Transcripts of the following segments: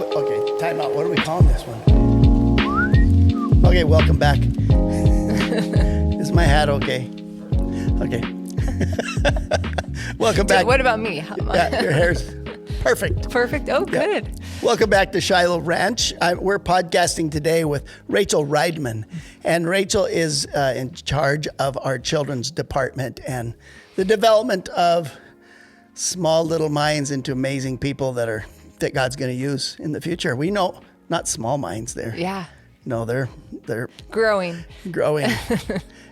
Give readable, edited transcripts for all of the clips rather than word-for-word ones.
Okay, time out. What are we calling this one? Okay, welcome back. Is my hat okay? Okay. Welcome back. What about me? Yeah, your hair's perfect. Perfect. Oh, good. Yeah. Welcome back to Shiloh Ranch. We're podcasting today with Ratchel Rydman. And Ratchel is in charge of our children's department and the development of small little minds into amazing people that God's going to use in the future. We know, not small minds there. Yeah. No, they're growing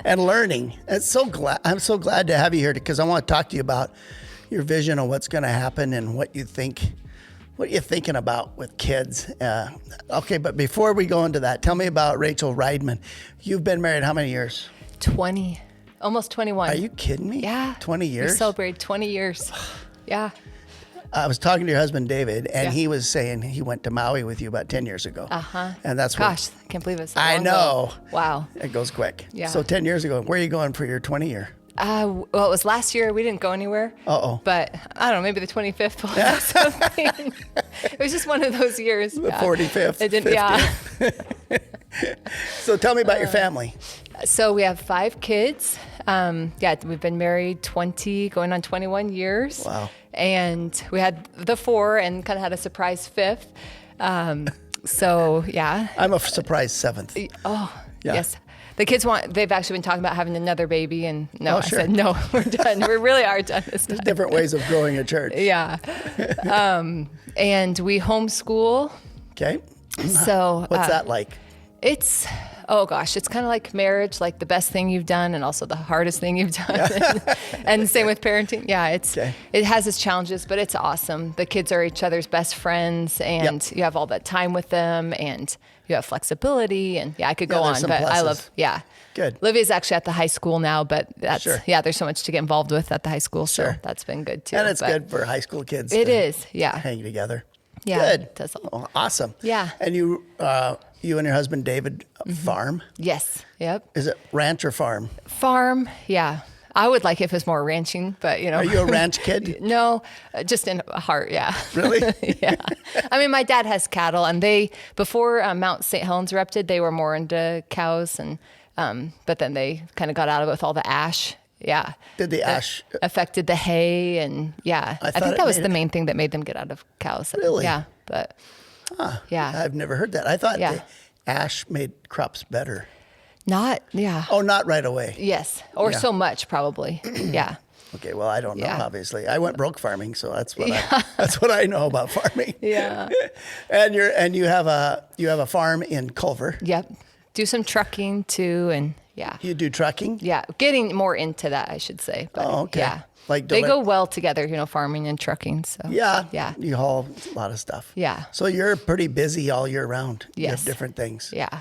and learning. I'm so glad to have you here because I want to talk to you about your vision of what's going to happen and what you're thinking about with kids. Okay, but before we go into that, tell me about Ratchel Rydman. You've been married how many years? 20, almost 21. Are you kidding me? Yeah. 20 years? We celebrated 20 years. Yeah. I was talking to your husband, David, and he was saying he went to Maui with you about 10 years ago. Uh-huh. And that's Gosh, I can't believe it's so I long know. ago. Wow. It goes quick. Yeah. So 10 years ago, where are you going for your 20 year? Well, it was last year. We didn't go anywhere. Uh-oh. But I don't know, maybe the 25th will have something. It was just one of those years. The 45th. It didn't, 50th. Yeah. So tell me about your family. So we have 5 kids. We've been married 20, going on 21 years. Wow. And we had the 4 and kind of had a surprise 5th. I'm a surprise 7th. Oh, Yeah. yes. The kids they've actually been talking about having another baby. And no, Sure. I said, no, we're done. We really are done this time. There's different ways of growing a church. Yeah. And we homeschool. Okay. So What's that like? it's kind of like marriage, like the best thing you've done and also the hardest thing you've done. And same with parenting. Yeah, it has its challenges, but it's awesome. The kids are each other's best friends and you have all that time with them and you have flexibility and I could go on, but pluses. I love, Good. Livia's actually at the high school now, but that's, Sure. there's so much to get involved with at the high school. So Sure. that's been good too. And it's good for high school kids. It to is. Yeah. hang together. Yeah. Good. It does. Oh, awesome. Yeah. And you and your husband David farm? Yes. Yep. Is it ranch or farm? Farm. Yeah. I would like if it was more ranching, but Are you a ranch kid? No, just in heart, yeah. Really? Yeah. I mean, my dad has cattle, and before Mount St. Helens erupted, they were more into cows, and but then they kind of got out of it with all the ash. Yeah. Did the ash affected the hay, and I think that was the main thing that made them get out of cows. Really? Yeah, but yeah. I've never heard that. I thought Yeah. the ash made crops better. Not, yeah. Oh, not right away. Yes, or Yeah. so much probably. Yeah. Okay, well, I don't know, Yeah. obviously. I went broke farming, so that's what I know about farming. Yeah. And you have a farm in Culver. Yep. Do some trucking too, and yeah. You do trucking? Yeah, getting more into that, I should say. But Oh, okay. Yeah, Like they go well together, farming and trucking. So Yeah. yeah, You haul a lot of stuff. Yeah. So you're pretty busy all year round. You Yes. have different things. yeah.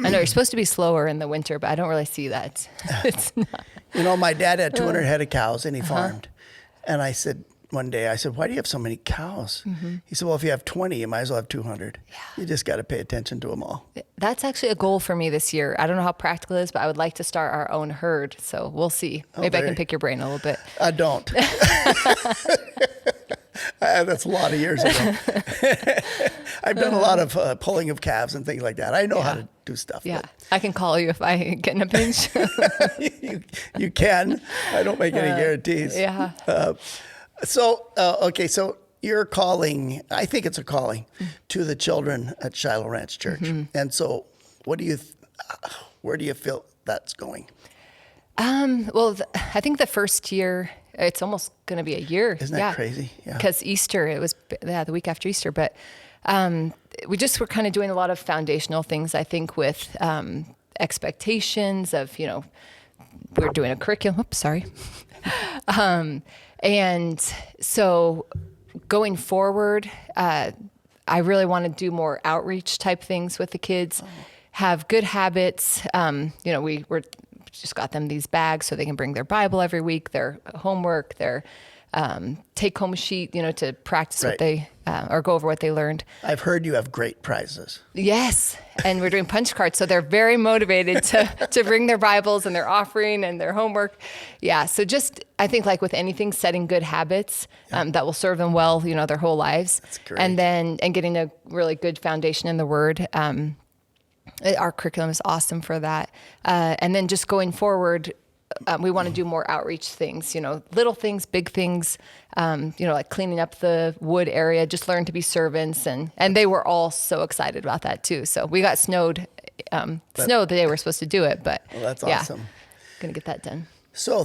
I know you're supposed to be slower in the winter, but I don't really see that. It's not. My dad had 200 head of cows and he farmed. And I said, one day, why do you have so many cows? He said, well, if you have 20, you might as well have 200. Yeah. You just got to pay attention to them all. That's actually a goal for me this year. I don't know how practical it is, but I would like to start our own herd. So we'll see. Maybe I can pick your brain a little bit. I don't. That's a lot of years ago. I've done a lot of pulling of calves and things like that. I know how to do stuff. Yeah, I can call you if I get in a pinch. You can. I don't make any guarantees. Yeah. So you're calling, I think it's a calling to the children at Shiloh Ranch Church. And so where do you feel that's going? Well, I think the first year, it's almost going to be a year. Isn't that crazy? Yeah. Because Easter, it was the week after Easter, but we just were kind of doing a lot of foundational things, I think, with expectations of, we're doing a curriculum. Oops, sorry. And so going forward, I really want to do more outreach type things with the kids, have good habits. We're just got them these bags so they can bring their Bible every week, their homework, their take home a sheet, to practice Right. what they, or go over what they learned. I've heard you have great prizes. Yes. And we're doing punch cards. So they're very motivated to bring their Bibles and their offering and their homework. Yeah. So just, I think like with anything, setting good habits that will serve them well, their whole lives. That's great. And getting a really good foundation in the Word. Our curriculum is awesome for that. And then just going forward, we want to do more outreach things, little things, big things, like cleaning up the wood area, just learn to be servants. And they were all so excited about that too. So we got snowed the day we're supposed to do it, but that's awesome. Going to get that done. So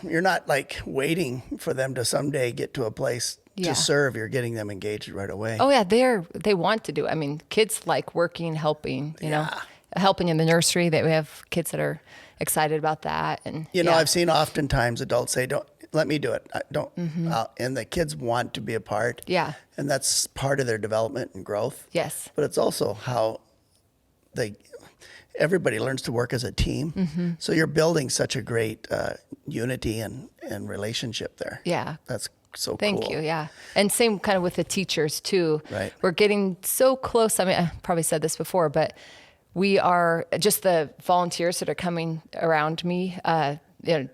you're not like waiting for them to someday get to a place to serve. You're getting them engaged right away. Oh yeah. They want to do it. I mean, kids like working, helping, helping in the nursery. That we have kids that are excited about that. And I've seen oftentimes adults say, "Don't let me do it. I don't." And the kids want to be a part. Yeah. And that's part of their development and growth. Yes. But it's also how everybody learns to work as a team. So you're building such a great unity and relationship there. Yeah. That's so cool. Thank you. Yeah. And same kind of with the teachers too. Right. We're getting so close. I mean, I probably said this before, but we are just the volunteers that are coming around me,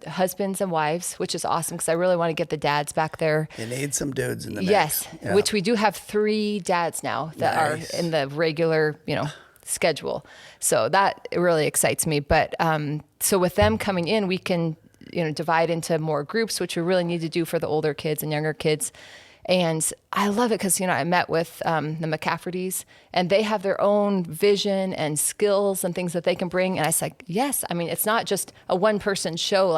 husbands and wives, which is awesome because I really want to get the dads back there. You need some dudes in the mix. Yes. Yeah. Which we do have 3 dads now that are in the regular, schedule. So that really excites me. But so with them coming in, we can divide into more groups, which we really need to do for the older kids and younger kids. And I love it because, I met with the McCaffertys and they have their own vision and skills and things that they can bring. And I was like, yes, I mean, it's not just a one-person show,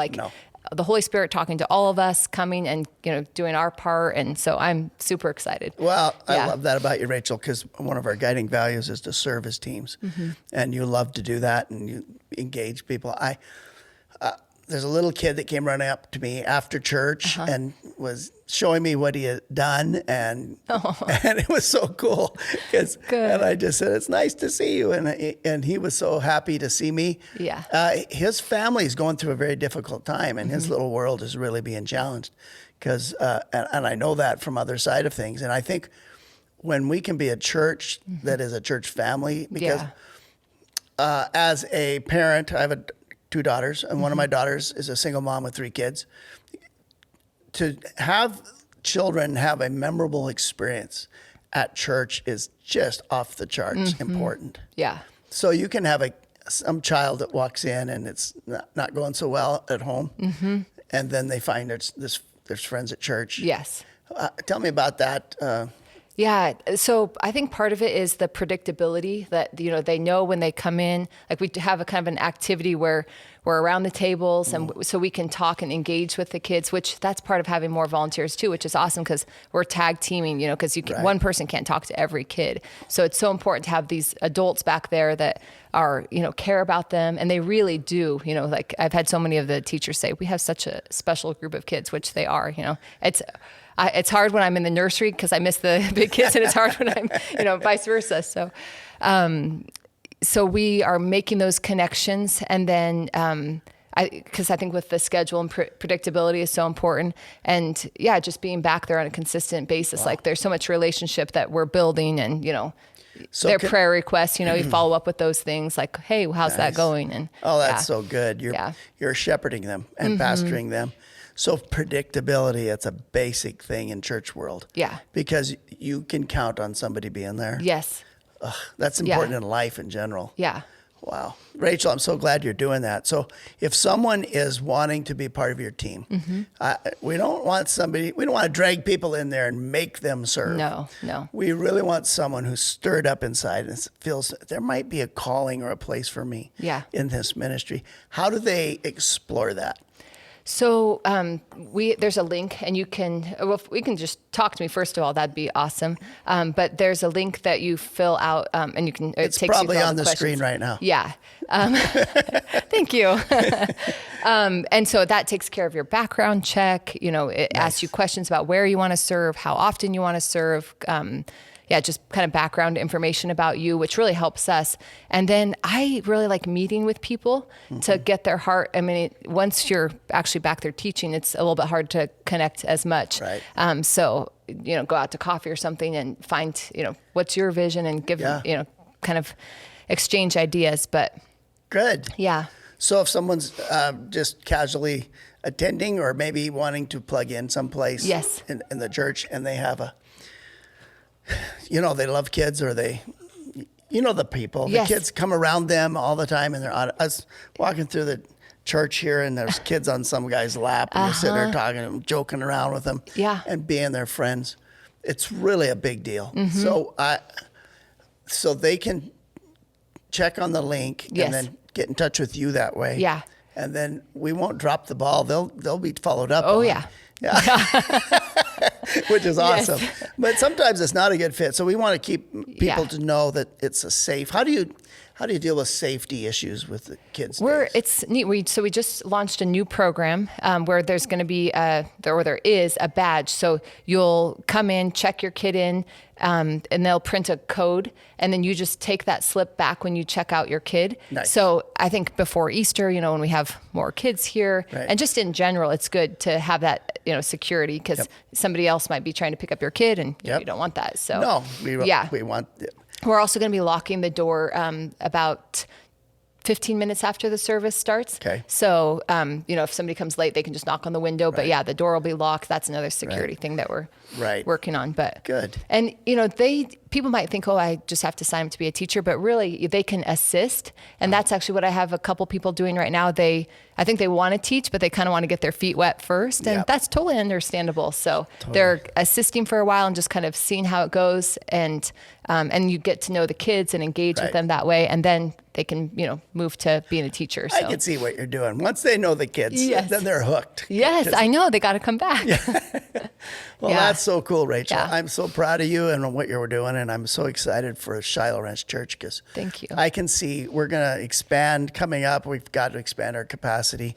the Holy Spirit talking to all of us, coming and, doing our part. And so I'm super excited. Well, I love that about you, Rachel, because one of our guiding values is to serve as teams. And you love to do that and you engage people. There's a little kid that came running up to me after church and was showing me what he had done, and it was so cool. And I just said, "It's nice to see you," and he was so happy to see me. Yeah. His family's going through a very difficult time, and his little world is really being challenged. Because and I know that from other side of things, and I think when we can be a church that is a church family, because as a parent, I have 2 daughters, and one of my daughters is a single mom with 3 kids. To have children have a memorable experience at church is just off the charts important. Yeah. So you can have some child that walks in and it's not going so well at home, and then they find there's friends at church. Yes. Tell me about that. Yeah. So I think part of it is the predictability that, they know when they come in, like we have a kind of an activity where we're around the tables and so we can talk and engage with the kids, which that's part of having more volunteers too, which is awesome because we're tag teaming, because one person can't talk to every kid. So it's so important to have these adults back there that are, care about them. And they really do, like I've had so many of the teachers say, we have such a special group of kids, which they are, it's hard when I'm in the nursery because I miss the big kids, and it's hard when I'm, vice versa. So, so we are making those connections, and then because I think with the schedule and predictability is so important, and just being back there on a consistent basis. Like there's so much relationship that we're building, and so their prayer requests. You follow up with those things like, hey, how's that going? And that's so good. You're shepherding them and pastoring them. So predictability, it's a basic thing in church world. Yeah. Because you can count on somebody being there. Yes. That's important in life in general. Yeah. Wow. Rachel, I'm so glad you're doing that. So if someone is wanting to be part of your team, we don't want to drag people in there and make them serve. No. We really want someone who's stirred up inside and feels there might be a calling or a place for me in this ministry. How do they explore that? So there's a link, and you can. Well, if we can just talk to me first of all. That'd be awesome. But there's a link that you fill out, and you can. It's probably on the screen right now. Yeah. Thank you. And so that takes care of your background check. It asks you questions about where you want to serve, how often you want to serve. Just kind of background information about you, which really helps us. And then I really like meeting with people to get their heart. I mean, once you're actually back there teaching, it's a little bit hard to connect as much. Right. So, go out to coffee or something and find, what's your vision and give, kind of exchange ideas. But good. Yeah. So if someone's just casually attending or maybe wanting to plug in someplace Yes. in the church and they have they love kids or the people. Yes. The kids come around them all the time and they're on us walking through the church here and there's kids on some guy's lap and you're sitting there talking to them, joking around with them and being their friends. It's really a big deal. So they can check on the link and then get in touch with you that way. Yeah. And then we won't drop the ball. They'll be followed up. Oh, yeah. Which is awesome. Yes. But sometimes it's not a good fit. So we want to keep people to know that it's a safe. How do you deal with safety issues with the kids? It's neat. We just launched a new program where there's going to be there is a badge. So you'll come in, check your kid in, and they'll print a code, and then you just take that slip back when you check out your kid. Nice. So I think before Easter, when we have more kids here, and just in general, it's good to have that security because somebody else might be trying to pick up your kid, and you don't want that. So no, we want. We're also going to be locking the door about 15 minutes after the service starts. Okay. So, if somebody comes late, they can just knock on the window. But the door will be locked. That's another security thing that we're working on. But good. And, people might think, I just have to sign up to be a teacher, but really they can assist. And that's actually what I have a couple people doing right now. I think they want to teach, but they kind of want to get their feet wet first. And that's totally understandable. So they're assisting for a while and just kind of seeing how it goes. And you get to know the kids and engage with them that way. And then they can, move to being a teacher. So. I can see what you're doing. Once they know the kids, then they're hooked. Yes, I know. They got to come back. Well, that's so cool, Ratchel. Yeah. I'm so proud of you and what you're doing, and I'm so excited for Shiloh Ranch Church because thank you. I can see we're going to expand coming up. We've got to expand our capacity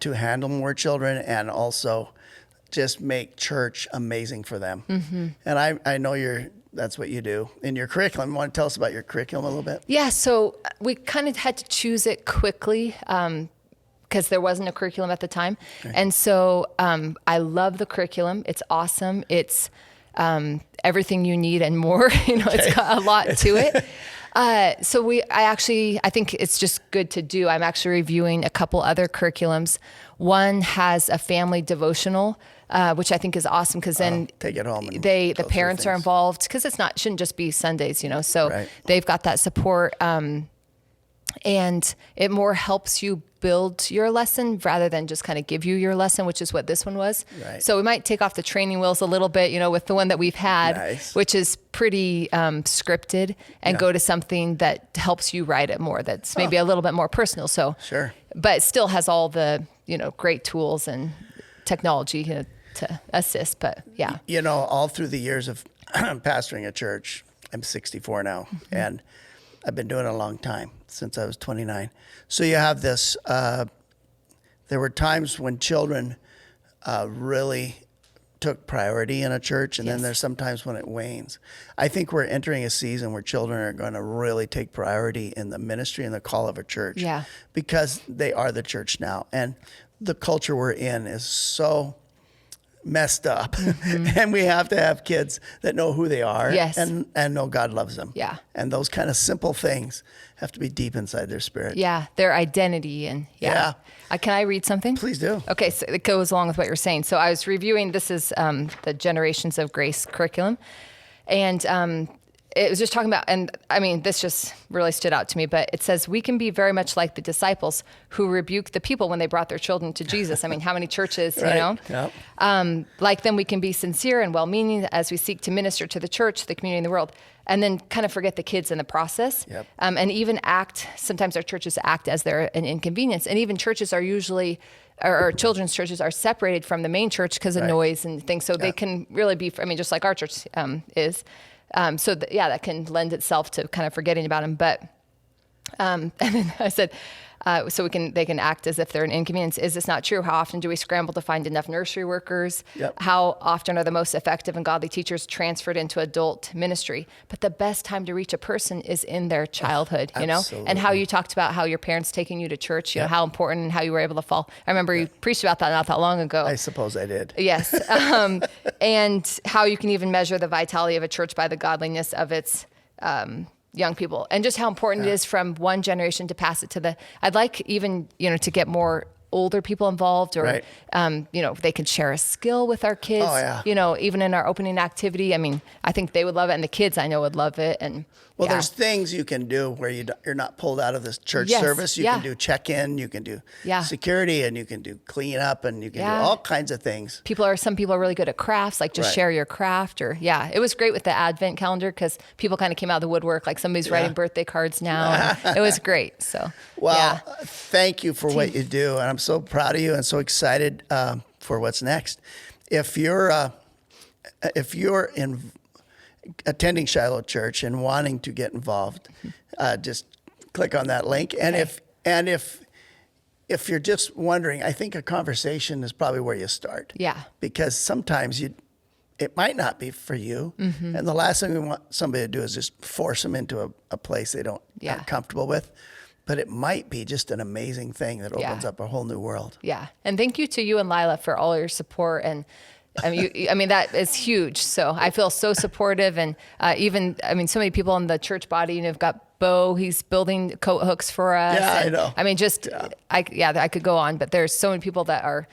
to handle more children and also just make church amazing for them. Mm-hmm. And I know that's what you do in your curriculum. You want to tell us about your curriculum a little bit? Yeah, so we kind of had to choose it quickly because there wasn't a curriculum at the time. Okay. And so I love the curriculum. It's awesome. It's everything you need and more. It's got a lot to it. So I think it's just good to do. I'm actually reviewing a couple other curriculums. One has a family devotional, which I think is awesome because then take it home. The parents are involved because shouldn't just be Sundays, So they've got that support, and it more helps you build your lesson rather than just kind of give you your lesson, which is what this one was. Right. So we might take off the training wheels a little bit, with the one that we've had, which is pretty scripted, and go to something that helps you write it more. That's maybe a little bit more personal. So but it still has all the great tools and technology to assist. But all through the years of pastoring a church, I'm 64 now, and I've been doing it a long time, since I was 29. So you have this, there were times when children really took priority in a church, and then there's sometimes when it wanes. I think we're entering a season where children are going to really take priority in the ministry and the call of a church because they are the church now. And the culture we're in is so messed up, and we have to have kids that know who they are and know God loves them. Yeah. And those kind of simple things have to be deep inside their spirit. Yeah. Their identity. And can I read something? Please do. Okay. So it goes along with what you're saying. So I was reviewing, this is the Generations of Grace curriculum, and it was just talking about, and I mean, this just really stood out to me, but it says, we can be very much like the disciples who rebuked the people when they brought their children to Jesus. I mean, how many churches, like them, we can be sincere and well-meaning as we seek to minister to the church, the community, and the world, and then kind of forget the kids in the process. And even sometimes our churches act as they're an inconvenience. And even churches are usually, or children's churches are separated from the main church because of noise and things. So they can really be, just like our church is. That can lend itself to kind of forgetting about them. But And then I said, so they can act as if they're an inconvenience. Is this not true? How often do we scramble to find enough nursery workers? Yep. How often are the most effective and godly teachers transferred into adult ministry? But the best time to reach a person is in their childhood, you know? Absolutely. And how you talked about how your parents taking you to church, you know, how important and how you were able to fall. I remember you preached about that not that long ago. I suppose I did. Yes. And how you can even measure the vitality of a church by the godliness of its young people, and just how important it is from one generation to pass it to the, I'd like even, you know, to get more older people involved, or, you know, they can share a skill with our kids, you know, even in our opening activity. I mean, I think they would love it, and the kids I know would love it. And well, there's things you can do where you're not pulled out of this church service. You can do check-in, you can do security, and you can do clean up, and you can do all kinds of things. Some people are really good at crafts, like just share your craft, or it was great with the Advent calendar, because people kind of came out of the woodwork, like somebody's writing birthday cards now. It was great. So, well, thank you for what you do, and I'm so proud of you and so excited for what's next. If you're attending Shiloh Church and wanting to get involved, just click on that link. And if you're just wondering, I think a conversation is probably where you start. Yeah. Because sometimes it might not be for you. Mm-hmm. And the last thing we want somebody to do is just force them into a place they aren't comfortable with. But it might be just an amazing thing that opens up a whole new world. Yeah. And thank you to you and Lila for all your support. And I mean, that is huge. So I feel so supportive. And so many people in the church body, you know, have got Bo, he's building coat hooks for us. Yeah, and, I know. I mean, I could go on, but there's so many people that are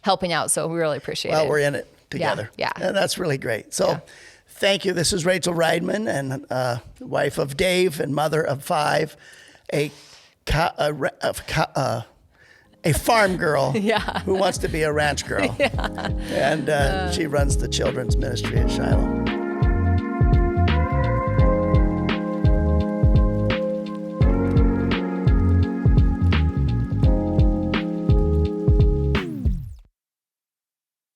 helping out. So we really appreciate it. Well, we're in it together. Yeah. And that's really great. So thank you. This is Ratchel Rydman, and wife of Dave and mother of 5, a farm girl who wants to be a ranch girl. And she runs the children's ministry at Shiloh.